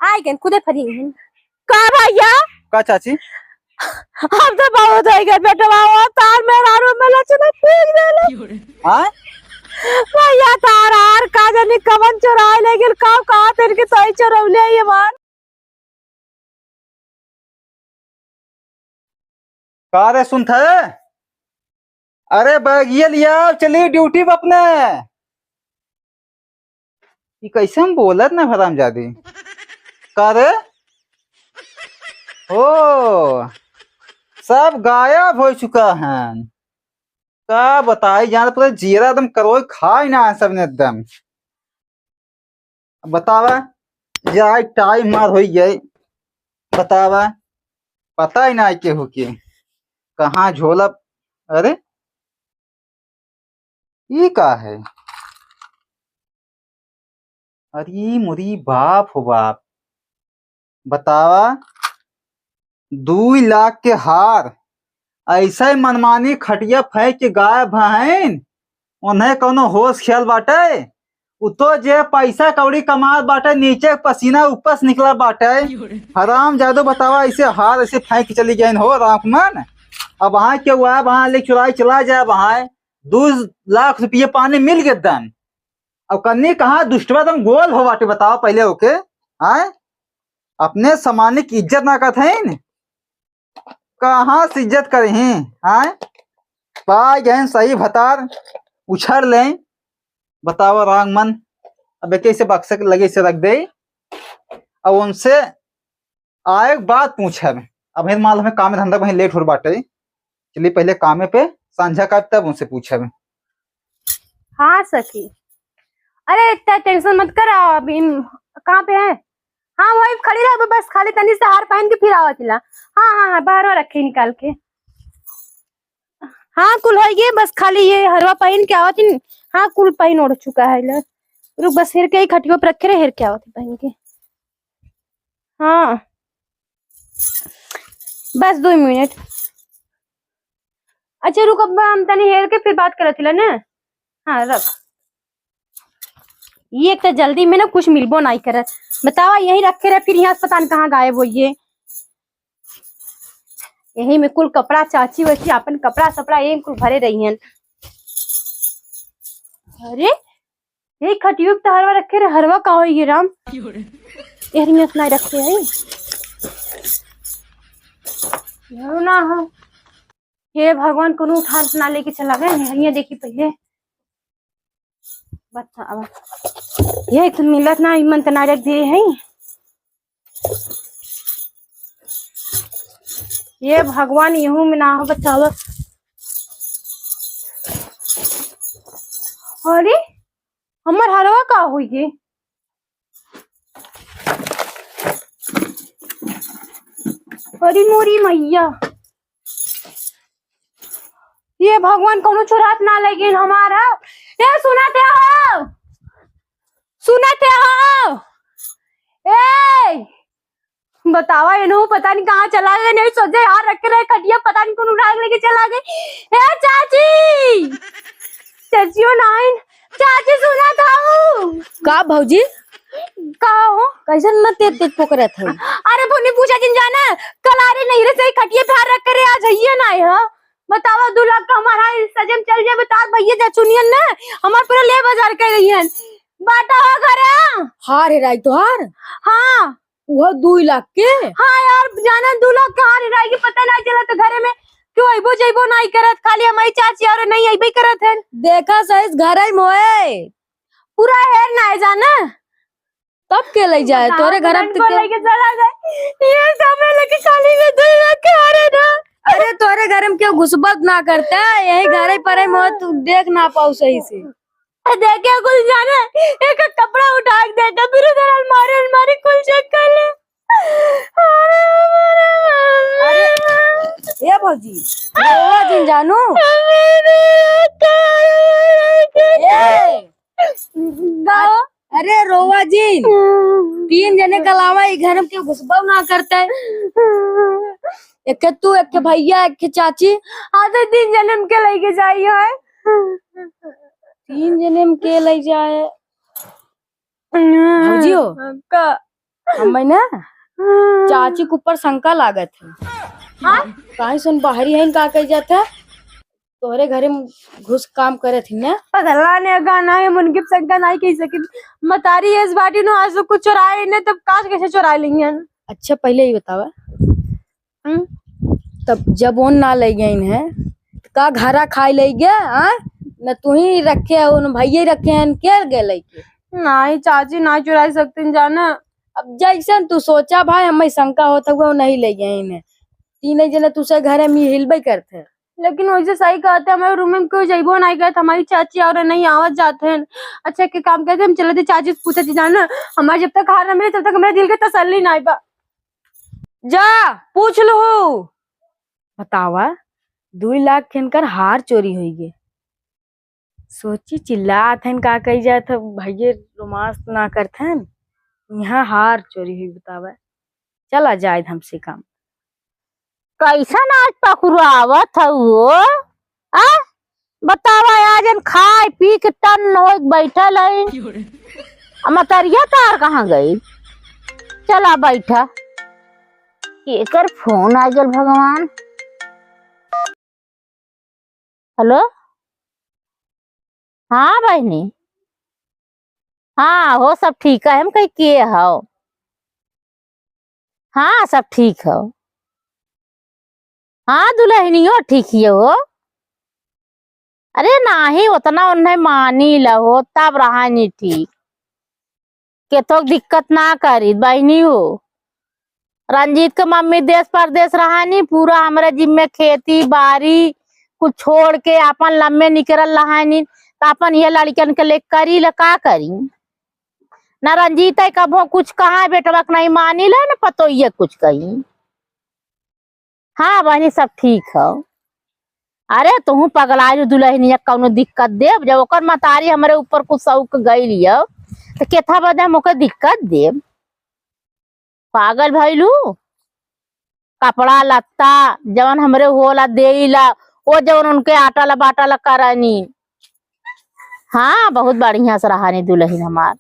आई gun खुदे फरी का भैया का चाची हम तो बहुत है गन बेटवा तार मेरा रूम में लचना फेंक देले हां भैया तार आर का जानी कवन चुराए लेकिन का कहा तेरे के सही चुरौले ये मान का रे सुन थे अरे बैग ये लिया चलिए ड्यूटी पे अपने ये कैसे हम बोलत ना हरामजादी का रे ओ सब गायब हो चुका है का बताई जान पूरा जीरा एकदम करोई खाई ना सब ने एकदम बतावा जाए टाइम मार हो गई बतावा पता ही ना के हो के कहाँ झोला अरे ये का है अरे मुरी बाप हो बाप बतावा 2 लाख के हार ऐसा ही मनमानी खटिया फेंक के गायब बहन उन्हें कोनो होश ख्याल बाटे उ तो जे पैसा कौड़ी कमा बाटे नीचे पसीना ऊपर से निकला बाटे हराम जादू बतावा ऐसे हार ऐसे फेंक के चली गई हो रामकुमान अब वहां क्या हुआ वहां ले चुराई चला जाए वहां 2 लाख रुपये पानी मिल गए दन अब कन्नी कहा दुष्टवा तुम गोल हो बाटे बताओ पहले ओके आए अपने समाने की इज्जत ना करते हैं कहाँ से इज्जत करे हैं आए पा गए सही भतार उछल ले बताओ रांग मन अब कैसे बक्से लगे से रख दे अब उनसे आए बात पूछे अब माल हमें काम धंधा वहीं लेट हो बाटे चलिए पहले कामे पे सांझा का तब उनसे पूछे हाँ सखी अरे इतना टेंशन मत कर अभी कहाँ पे है हाँ वही खड़ी रह बस खाली तनी से हार पहन के फिर आवा चिल्ला हाँ हाँ हाँ बाहर रखे निकाल के हाँ कुल है ये बस खाली ये हरवा पहन के आवा थी हाँ कुल पहन उड़ चुका है ले रुक बस हेर के ही खटियो पर रखे रहे हेर के आवा थी पहन के हाँ बस 2 मिनट अच्छा रुक अब हम तनी हेर के फिर बात करत थी ना हाँ रख ये एक तो जल्दी में ना कुछ मिलबो नहीं करे बतावा यही रखे रहे फिर यहाँ पता नहीं कहाँ गायब हो ये यही में कुल कपड़ा चाची वैसी अपन कपड़ा सपड़ा ये कुल भरे रही हैं अरे ये खटियो तो हरवा रखे रहे हरवा कहाँ हो ये राम यही में अपना रखे है ना हो हे भगवान को उठा ना लेके चला गए ये देखी पहले बता ये तो मिलत ना इमन तना रख दिए है ये भगवान यहू में ना हो बचावा अरे हमर हरवा का हो ये अरे मोरी मैया ये भगवान कोनो चुरात ना लगे हमारा ये सुनाते हो ए बतावा इन्हों पता नहीं कहाँ चला गए नहीं सोचे यार रख रहे खटिया पता नहीं कौन उठा लेके चला गए ए चाची चाचियो नाइन चाची सुना था का भौजी का हो कैसन मत तेज तेज पोकरे थे अरे बोनी पूछा जिन जाना कलारे नहीं रे सही खटिया पे हाथ रख करे आज है ना है बतावा 2 लाख का हमारा सजम चल जाए बता भैया जा चुनियन ना हमार पूरा ले बाजार कर गई है बाटा हो घरे हार है राय तोहार हाँ वो 2 लाख के हाँ यार जाना 2 लाख का हार है कि पता नहीं चला तो घरे में क्यों अइबो जइबो नहीं करत खाली हमारी चाची और नहीं अइबे करत है देखा सही घर आई मोए पूरा हेर ना है जाना तब के ले जाए तोरे घर में तो लेके चला गए ये समय लेके खाली में 2 लाख के हार है ना अरे तोरे घर में क्यों घुसबत ना करता है यही घर पर है मोए तू देख ना पाऊ सही से देखे कुछ जाना एक कपड़ा उठा के देता फिर उधर अलमारी कुल चेक कर ले अरे ये भौजी जिन जानू अरे रोवा जी 3 जने के अलावा ये घर में क्यों घुसबा ना करता है एक के तू एक के भैया एक के चाची हाँ तो 3 जन्म के लेके जाइए 3 जने में के ले जाए भौजी हो का हमें ना चाची के ऊपर शंका लागत है। हाँ? काहे सुन बाहरी है का कह जाता तोहरे घरे में घुस काम करे थी ना। पगला ने गाना है मुनकी संका नहीं कह सकी मतारी इस बाटी नो आज तो कुछ चुराए ने तब काश कैसे चुरा लेंगे। अच्छा पहले ही बतावा हम्म? तब जब वो ना ले गई है का घरा खाई ले गया हाँ न तू ही रखे है उन भैया रखे हैं क्या गए के नहीं चाची ना चुरा सकते जाना। अब जैसे तू सोचा भाई हमें शंका होता हुआ नहीं ले गए इन्हें तीन जने तुझसे घरे में हिलबे करते। लेकिन वैसे सही कहते हमारे रूम में कोई जइबो नहीं गए हमारी चाची और नहीं आवत जाते हैं। अच्छा के काम करते हम चले थे चाची से पूछे थी जाना हमारे जब तक हार ना मिले तब तक मेरे दिल के तसल्ली नहीं बा। जा पूछ लो बतावा 2 लाख खनकर हार चोरी हुई गे सोची चिल्लात हैं का कही जात भैया रोमांस ना करते यहाँ हार चोरी हुई बतावा चला जाए हमसे काम कैसन आज पकुरावत हो आ बतावा आज खाए पी के टन हो बैठल है मतरिया तार कहाँ गई चला बैठा केकर फोन आ गल भगवान। हेलो हाँ बहनी हाँ हो सब ठीक है हम कहीं के हो हाँ सब ठीक हो हाँ दुल्हनियो ठीक ही हो। अरे नाही उतना उन्हें मानी लहो तब रहा नहीं ठीक के तो दिक्कत ना करी बहनी हो। रंजीत के मम्मी देश परदेश रहा नहीं पूरा हमारे जिम्मे खेती बाड़ी कुछ छोड़ के अपन लम्बे निकल रहा नहीं तो अपन ये लड़कन के ले करी ल का करी न रंजीत कभो कुछ कहा बेटवा नहीं मानी ला न पतो ये कुछ कही। हाँ बहनी सब ठीक हो। अरे तुम पगला दुल्हनिया कौनो दिक्कत देव जब ओकर मतारी हमारे ऊपर कुछ शौक गई लियो तो केथा बदे मोके दिक्कत देव पागल भैलू कपड़ा लत्ता जवन हमरे होला देला वो जवन उनके आटा ला बाटा ला करनी। हाँ बहुत बढ़िया से रहा दुल्हन हमार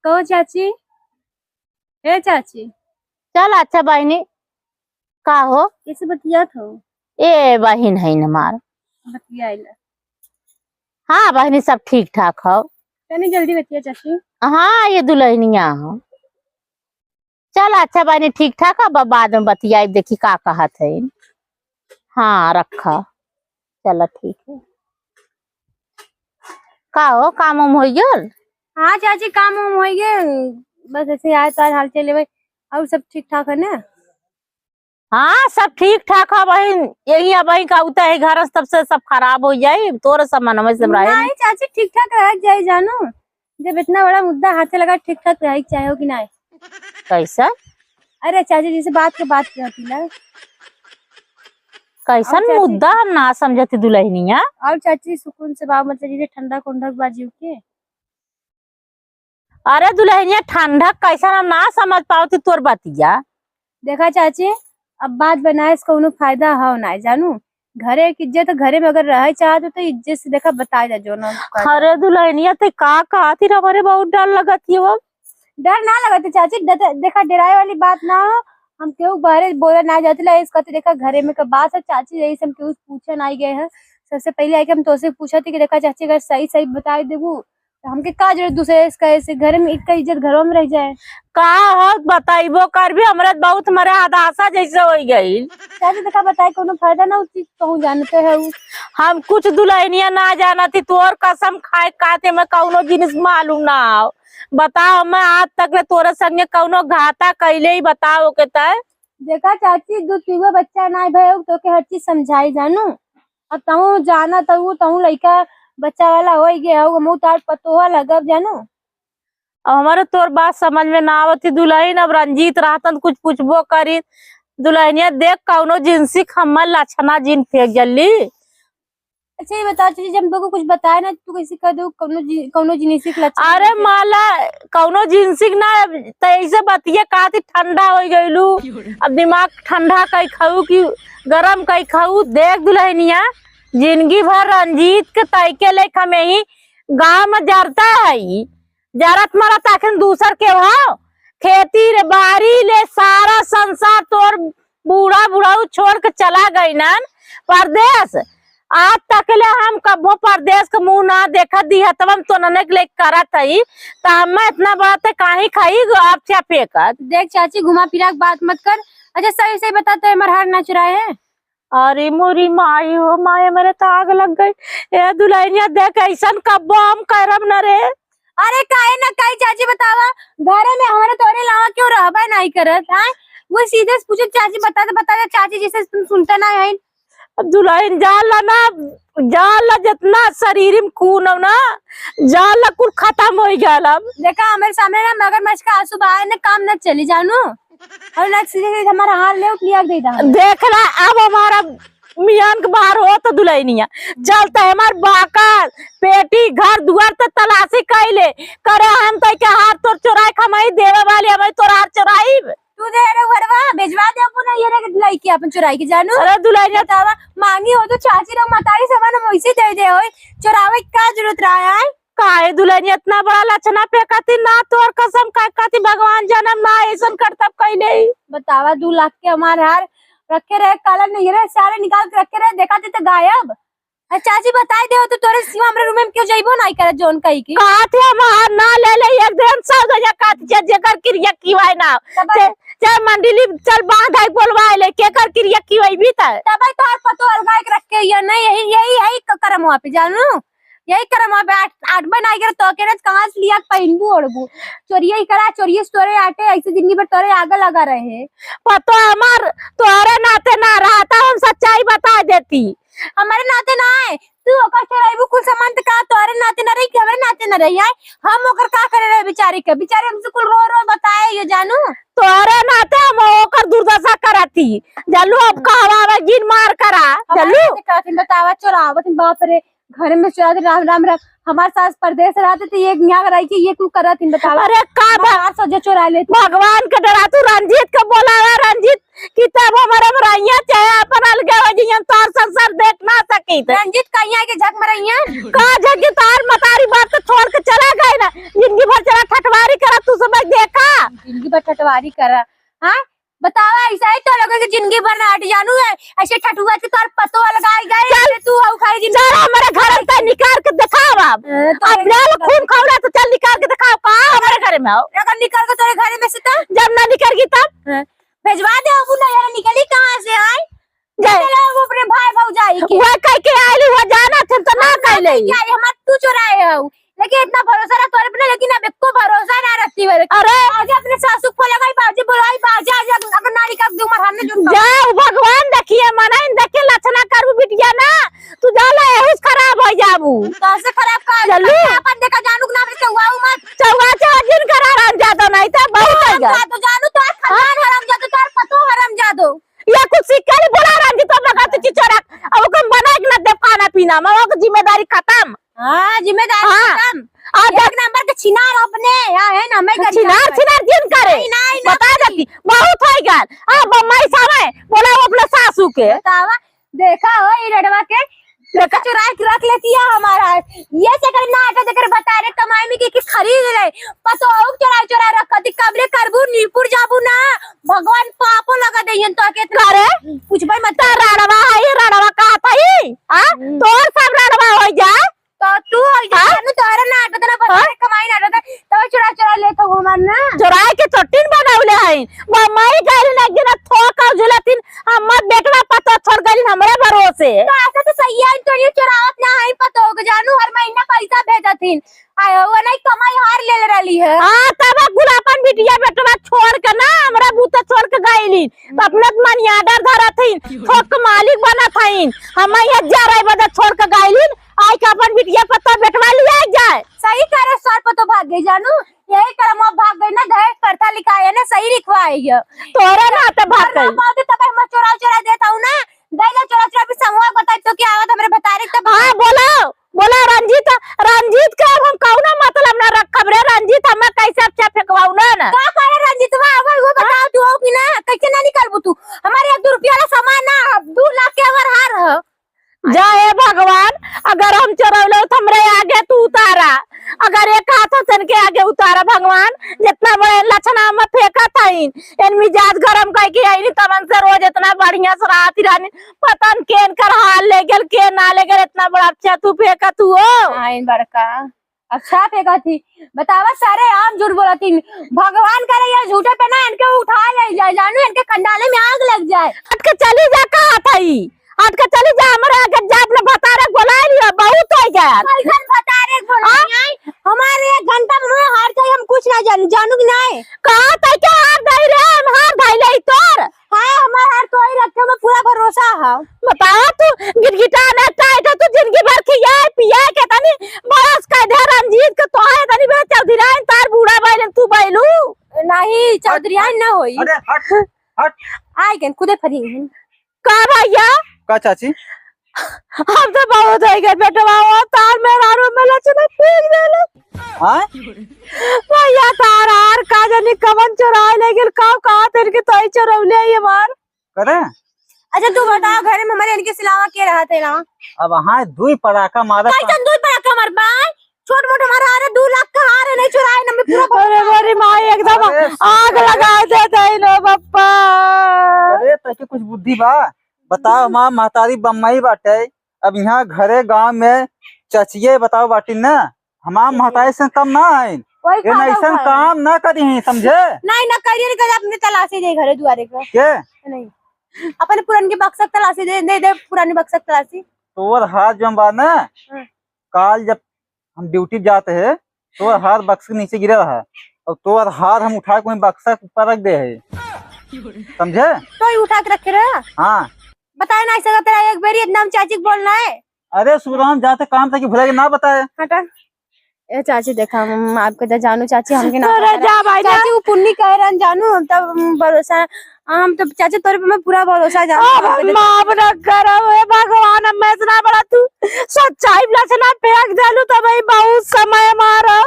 कहो चाची ए चाची चल अच्छा बहनी का हो कैसे बतिया हो ए बहन है हमार बतिया हाँ बहनी सब ठीक ठाक हो तनी जल्दी बतिया चाची। हाँ ये दुल्हनिया हो चल अच्छा बहनी ठीक ठाक है बाद में बतिया देखी का कहत है। हाँ रखा चलो ठीक है का हो काम उम हो गल। हाँ चाची काम वाम हो गए बस ऐसे आए तो हाल चले और सब ठीक ठाक है ना। हाँ सब ठीक ठाक है बहन यही अब वही का उता है घर तब से सब खराब हो जाये तोर सामान सब रहे नहीं चाची ठीक ठाक रह जाए जानो जब इतना बड़ा मुद्दा हाथे लगा ठीक ठाक रह चाहे हो कि नहीं। कैसा अरे चाची जी से बात होती ना कैसन चाची- मुद्दा हम ना समझती दुल्हनिया। और चाची सुकून से बात मतलब जैसे ठंडा कुंडक बाजी के। अरे दुल्हनिया ठंडक कैसा हम ना समझ पाती तोर बतिया। देखा चाची अब बात बनाए से कोनो फायदा हो ना जानू घरे की इज्जत घरे में अगर रह चाहते तो इज्जत से देखा बताया जा जो ना। अरे दुल्हनिया ते का कहती हमारे बहुत डर लगती है वो। डर ना लगते चाची देखा डराए वाली बात ना हो हम क्यों बाहर बोला ना जाते ला इस कहते देखा घरे में का बात है चाची यही हम क्यों पूछे ना गए हैं। सबसे पहले आके हम तो से पूछा थी कि देखा चाची अगर सही सही बता देबू तो हमके का जरूरत दूसरे इसका ऐसे घर में एक इज्जत घरों में रह जाए। का हो बताइबो कर भी हमरा बहुत मरे हदासा जैसे हो गई। चाची देखा बताए कोनो फायदा ना उस चीज कहूँ जानते है हम कुछ दुल्हनिया ना जाना थी तोर कसम खाए काते में कौनो जिनिस मालूम ना हो बताओ मैं आज तक ले तोरे संगे कौनो घाटा कैले ही बताओ के तय। देखा चाची दो तीगो बच्चा ना भयो तो के हर चीज समझाई जानू अब तहु जाना तहु लड़का बच्चा वाला हो गया हो मुँह तार पतोहा लगब जानू। अब हमारे तोर बात समझ में ना आवती दुल्हन अब रंजीत रहतन कुछ पूछबो करी दुल्हनिया देख कौनो जिनसी खम्मल लक्षणा जिन फेंक जल्दी। अच्छा ये बता चाची जब तुमको कुछ बताया ना तू कैसे कर दो कौनो जिनिसी के लक्षण। अरे माला कौनो जिनसी ना तैसे बतिया काती ठंडा हो गईलू अब दिमाग ठंडा कई खाऊ की गरम कई खाऊ देख दुल्हनिया जिंदगी भर रंजीत के तैके लेखा में ही गाँव में जरता है जरत मरत आखिर दूसर के भाव खेती रे बारी ले सारा संसार तोर बूढ़ा बूढ़ा छोड़ के चला गई ना परदेश। आज तक ले हम कबो परदेश के मुंह ना देखा दिया तब हम तो नने के लिए करत हई तो हम इतना बात काहे खाई आप क्या फेंकत। देख चाची घुमा फिरा के बात मत कर। अच्छा सही सही बता तो हमारा हार ना चुराए है। अरे मोरी माई हो माए मेरे तो आग लग गई। ए दुल्हनिया देख ऐसन कब्बो हम करब न रे। अरे काहे ना काहे चाची बतावा घरे में हमारे तोरे लावा क्यों रहबा नहीं करत है। वो सीधे से पूछे चाची बता दे चाची जैसे तुम सुनता ना है। दुल्हन जाला ना जाला जितना शरीर में खून हो ना जाला कुल खत्म हो जाला। देखा हमारे सामने ना मगरमच्छ का आंसू बहाए ना काम न चली जानू और ना सीधे हमारा हाल ले लिया दे दा। देखना अब हमारा मियान के बाहर हो तो दुल्हनिया चलता है हमार बाकर पेटी घर दुआर तो तलाशी कैले करे हम तो के हाथ तोर चोराई खमाई देवे वाली हमें तोर हाथ चोराई तू दे रे घरवा भेजवा दे अपन ये रे लड़की अपन चुराई के जानू। अरे दुल्हनिया बतावा मांगी हो तो चाची रे मतारी सामान वैसे दे दे होय चुरावे का जरूरत रहा है। काहे दुल्हनिया इतना बड़ा लक्षणा पे कती ना तोर कसम का कती भगवान जन्म ना ऐसन करतब कैले। बतावा 2 लाख के हमारे हार रखे रहे काला नहीं रहे सारे निकाल के रखे रहे देखा थे तो गायब। चाची बताई दे तो तोरे सिवा हमरे रूम में क्यों जाइबो नहीं करे जोन कही की कहा थे हम ना ले ले एक दिन सब गया काट जेकर क्रिया कीवाय ना चाहे मंडली चल बांध आई बोलवाए ले के कर क्रिया कीवाई भी था तब तो पतो अलगा के रख के ये नहीं यही यही यही करम वहां पे जानू यही करम वहां पे 8 बनाई कर तो के कहां से लिया पहनबू ओढ़बू चोरिया ही करा चोरिया तोरे आटे ऐसे जिंदगी भर तोरे आगे लगा रहे पतो हमार तोरे नाते ना रहा था हम सच्चाई बता देती। हमारे नाते ना है तू ओकर चराइबू कुल सामान त का तोरे नाते ना रही हमरे नाते ना रही है हम ओकर का करे रहे बेचारी के बेचारे हमसे कुल रो रो बताए ये जानू तोरे नाते हम ओकर दुर्दशा कराती जल्लू अब कहवा में गिन मार करा जल्लू बतावा चोरावत बाप रे घर में चुरा दे राम राम राम हमारे सास परदेश रहते थे ये यहाँ रही की ये कुल करत इन बतावा। अरे का सजे चुरा ले भगवान के डरा तू रंजीत के बोलावा रंजीत किताब हमारे मराइया चाहे अपन अलगे हो जियन तोर संसार देख ना सकी रंजीत कहिया के झक मरैया का झक तार मतारी बात तो छोड़ के चला गए ना जिंदगी भर चला ठठवारी करा तू सब देखा जिंदगी भर ठठवारी करा। हाँ बतावा ऐसा ही तो लोगों की जिंदगी भर ना हट जानू है ऐसे ठठुआ के तोर पतो लगाई गए तू हाउ खाई जिंदगी चल हमारे घर से निकाल के दिखाओ अब ले खून खौला तो चल निकाल के दिखाओ का हमारे घर में आओ अगर निकल के तोरे घर में से तो जब ना निकल गई तब भेजवा दे अब ना यार निकली कहां से आए जले वो अपने भाई भौजाई के वो कह के आइली वो जाना थे तो ना कहले क्या हम तू चुराए हो लेकिन इतना भरोसा रहा तोरे पे लेकिन अब एको भरोसा ना रखती है। अरे आगे अपने सासू को लगाई बाजी बुलाई बाजी आज अगर नारी का दूमर हमने जो जाओ भगवान देखिए मनाइन देखे लक्षणा करू बिटिया ना तू जाला एहुस खराब हो जाबू कैसे खराब का जल्लू अपन देखा जानू ना से हुआ मत चौवा दिन करा राम जादो नहीं था बहुत है तो जानू तो खानदान हराम जादो तार पतो हराम जादो या कुछ सिक्का नहीं बोला रंजी तो लगा तो चिचोरा अब कम बना के ना दे खाना पीना मैं वो जिम्मेदारी खत्म। हां जिम्मेदारी खत्म आज एक नंबर के छिनार अपने है ना मैं छिनार दिन करे बता देती बहुत हो गया अब मैं सावे बोला अपने सासू के बतावा देखा हो ये लड़वा के लेकर चुरा के रख लेती है हमारा ये से कर ना आटा देकर बता रे कमाई में की खरीद रहे पतो औ चुरा रखती कबरे करबू नीपुर जाबू ना भगवान पापो लगा देयन तो के करे कुछ भाई मत राणवा है राणवा का पाई हां तोर सब राणवा हो जा तो तू हो जा न तोरा ना आटा देना बता कमाई ना आटा तो चुरा ले तो हमार ना चुरा के चोटिन बनावले है मम्मी गइल ना गिना थोक झुलतिन हमर बेटवा पतो छोड़ गइल हमरे भरोसे तो ऐसा तो सही है तो ये चुरावत ना है पतो के जानू हर महीना पैसा भेजतिन आयो वो नहीं कमाई हार ले रही है। हां तब गुलापन बिटिया बेटवा छोड़ के ना हमरा बूता छोड़ के गइली अपने मन आर्डर धरथिन थोक मालिक बनथिन हम ये 11 बजे छोड़ के गइली आई का अपन बिटिया पता बेटवा लिया जाए सही करे सर पर तो भाग गई जानू यही करम भाग गई ना दहेज प्रथा लिखाई है ना सही लिखवाई है तोरे ना तो भाग गई तब हम चोरा देता हूं ना दैला चोरा भी समूह बताई तो क्या आवत हमरे बता रही तब हां बोला रंजीत का हम कौना मतलब ना रखब रे रंजीत हम कैसे अच्छा फेंकवाऊ ना का करे रंजीतवा अगर वो बताओ तू हो कि ना कैसे ना निकालबू तू हमारे 1 रुपया वाला सामान ना 2 लाख के अवर हार है जाए भगवान, अगर हम चोरौले तो हमरे आगे तू उतारा, अगर एक हाथ से के आगे उतारा भगवान, जितना बड़े लक्षणा में फेंका था इन मिजाज गरम कह के आई तमन से रोज इतना बढ़िया से रात रानी पता न केन कर हाल ले गेल के ना ले गेल, इतना बड़ा अच्छा तू फेंका तू हो आइन बड़का अच्छा फेंका थी। बतावा सारे आप झूठ बोला थी। भगवान करे ये झूठे पे ना इनके उठा ले जाए, जानू इनके खंडाले में आग लग जाए। हट के चली जा, कहा था हट के चली जा, हमारे आगे जात ने बता रहे बोला लिया बहुत हो गया। कैसन बता रहे बोला हमारे 1 घंटा में हार जाए, हम कुछ ना जानू कि नहीं। कहा था क्या हार दई रे, हम हार दई ले तोर हां हमार हार तो ही रखे में पूरा भरोसा है। बता तू गिरगिटा ना टाइट तू जिंदगी भर खिया पिया के तनी बरस का दे रंजीत के तो है तनी बे चौधरी तार बूढ़ा बैलन तू बैलू नहीं चौधरी ना होई। अरे हट हट आई के खुदे फरी का भैया का चाची हम तो बहुत हो गए बेटवा, वो तार मेरा रूम में लचना फेंक देले। हां भैया तार हार का जानी कवन चुराए ले गेल, का तेरे के तोई चुरौले ये मार करे। अच्छा तू बता घर में हमारे इनके सिलावा के रहा थे ना। अब हां दुई पड़ाका मारा कैसन दूध पड़ा कमर बाय छोट मोट हमारा हार 2 लाख का हार है, नहीं चुराए ना मैं पूरा। अरे मेरी माँ एकदम आग लगा देते नो पप्पा। अरे तके कुछ बुद्धि बा, बताओ माँ महतारी बम्मई बाटे, अब यहाँ घरे गांव में चचिए बताओ बाटी ना, हमार महतारी से कम ना है, ये ऐसा काम ना करी है समझे। नहीं ना करिए नहीं, अपने तलाशी दे घरे दुआरे का के नहीं अपने पुरानी की बक्सक तलाशी दे पुरानी बक्सक तलाशी। तोर हाथ जो बा ना काल जब हम ड्यूटी जाते हैं तो हाथ बक्स के नीचे गिरा रहा और तोर हाथ हम उठा के बक्सा के ऊपर रख दे है समझे। तो ही उठा के रखे रहा। हाँ बताए ना ऐसा तेरा एक बारी इतना चाची को बोलना है। अरे सुबह जाते काम था कि भुला के ना बताए। हटा ए चाची देखा हम आपके तो जानू चाची हमके ना अरे जा भाई जा। चाची वो पुण्य कह रहे हैं जानू, हम तब भरोसा हम तो चाची तोरे पे मैं पूरा भरोसा जानू। माफ न करो हे भगवान, मैं इतना बड़ा तू सच्चाई लक्षणा फेंक देलू तो भाई बहुत समय मारो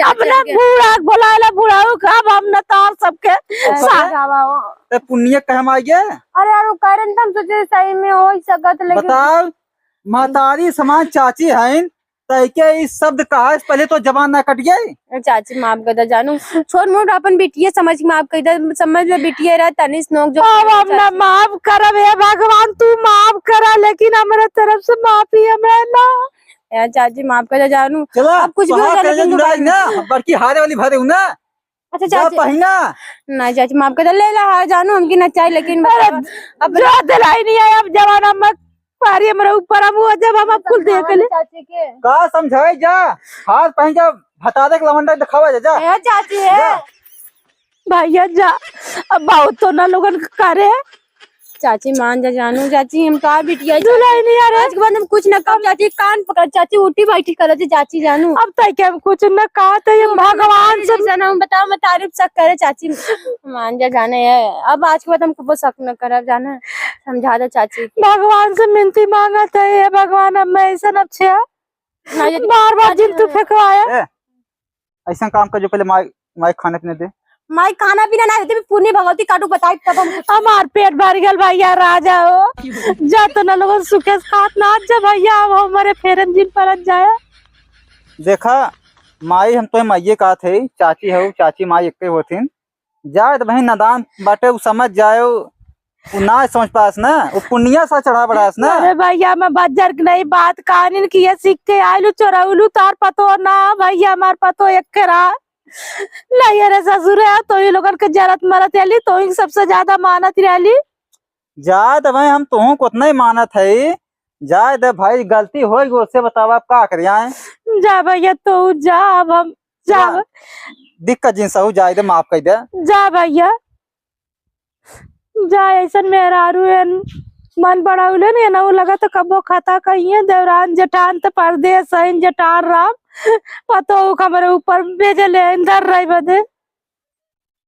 अपने बूढ़ा बोलाला बूढ़ाऊ कब हम न तार सबके ते पुण्य कहम आ गया। अरे यार वो कह रहे हैं, हम सोचे सही में हो ही सकत लेकिन बताओ महतारी समान चाची हैं तैके इस शब्द कहा पहले तो जबान ना कट गई। चाची माफ कर दे जानू, छोट मोट अपन बिटिया समझ के माफ कर दे, समझ ले बिटिया रहा तनिस नोक जो अब हम न माफ करब हे भगवान, तू माफ करा लेकिन हमारे तरफ से माफी हमें ना। यार चाची माफ कर दे जानू, चलो अब कुछ भी हो जाए लेकिन जुड़ाई ना बड़की हारे वाली भरे हूं ना। अच्छा जा चाची पहिना नहीं चाची माफ कर दे, ले ला हार जानू हमकी ना चाहिए लेकिन अब जो दिलाई नहीं है अब जवाना में पारी हमारे ऊपर हम वो जब हम कुल देख ले चाची के का समझाई जा हाथ पहन जा भता दे लवंडा दिखावा जा है चाची है भैया जा, अब बहुत तो ना लोगन करे। चाची मान जा जानू, चाची हम तो बिटिया दुलाई नहीं आ रहा आज के बाद हम कुछ न कम। चाची कान पकड़ चाची उठी बैठी कर चाची जानू, अब तक हम कुछ न कहा तो ये भगवान से जैसा हम बताओ मैं तारीफ शक करे चाची मान जा जाने है। अब आज के बाद हम को शक न करे जाना, समझा दे चाची भगवान से मिनती मांगा था ये भगवान अब मैं ऐसा न छे बार बार जिन तू फेंकवाया। ऐसा काम कर जो पहले माई खाने पीने दे। माई खाना पीना ना देते पुण्य भगवती काटू बताई तब हम हमार पेट भर गल भैया राजा हो जा तो न लोगन सुखे खात ना जा भैया, अब हमारे फेरन जिन परत जाए। देखा माई हम तो माइये का थे चाची हो चाची माई एक होथिन जाए तो भाई नादान बाटे उ समझ जाए उ ना समझ पास ना वो पुण्य सा चढ़ा बढ़ास ना। अरे भैया मैं बजर नहीं बात कानून की सीख के आयलू चोराउलू तार पतो ना भैया हमार पतो एक करा नहीं। अरे ससुर है तो ये लोगन के जरूरत मरत रही तो ही सबसे ज्यादा मानत रही। जा तो भाई हम तुहू को उतना ही मानत है, जाए दे भाई गलती होगी उससे बताओ आप का कर आए। जा भैया तो जा, अब हम जा दिक्कत जिन सहू जाए दे माफ कर दे। जा भैया जा, ऐसा मेरा मन बड़ा उले नहीं ना, वो लगा तो कबो खाता कहिए देवरान जठान तो परदेश जठान राम पतो हमारे ऊपर भेजले इंदर रही बदे।